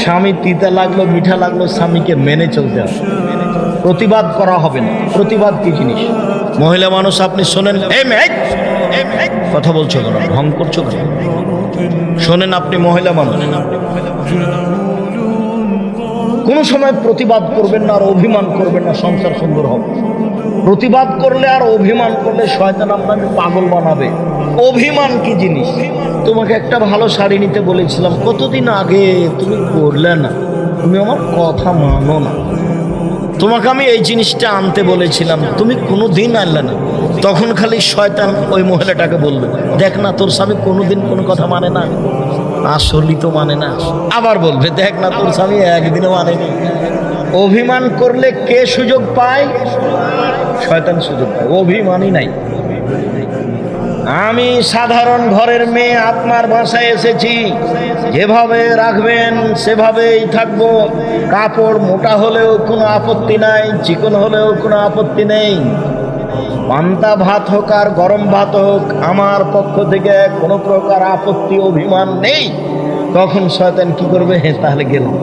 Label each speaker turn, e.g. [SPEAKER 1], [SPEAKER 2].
[SPEAKER 1] স্বামী তিতা লাগলো মিঠা লাগলো, স্বামীকে মেনে চলতে হবে, প্রতিবাদ করা হবে না। প্রতিবাদ কি জিনিস? মহিলা মানুষ আপনি শোনেন, কথা বলছো কেন, ঢং করছো কেন? শোনেন, আপনি মহিলা মানুষ, কোনো সময় প্রতিবাদ করবেন না আর অভিমান করবেন না, সংসার সুন্দর হবে। প্রতিবাদ করলে আর অভিমান করলে শয়তান আপনাকে পাগল বানাবে। অভিমান কি জিনিস? তোমাকে একটা ভালো শাড়ি নিতে বলেছিলাম কতদিন আগে, তুমি করলে না, তুমি আমার কথা মানো না। তোমাকে আমি এই জিনিসটা আনতে বলেছিলাম, তুমি কোনোদিন আনলে না। তখন খালি শয়তান ওই মহিলাটাকে বলবে, দেখ না তোর স্বামী কোনোদিন কোনো কথা মানে না, আসলেই তো মানে না। আবার বলবে, দেখ না তোর স্বামী একদিনও মানেনি। অভিমান করলে কে সুযোগ পায়? শয়তান সুযোগ পায়, অভিমানই নাই। আমি সাধারণ ঘরের মেয়ে, আপনার বাসায় এসেছি, যেভাবে রাখবেন সেভাবেই থাকবো। কাপড় মোটা হলেও কোনো আপত্তি নাই, চিকন হলেও কোনো আপত্তি নেই। পান্তা ভাত হোক আর গরম ভাত হোক, আমার পক্ষ থেকে কোনো প্রকার আপত্তি অভিমান নেই। তখন শয়তান কি করবে? তাহলে গেলাম।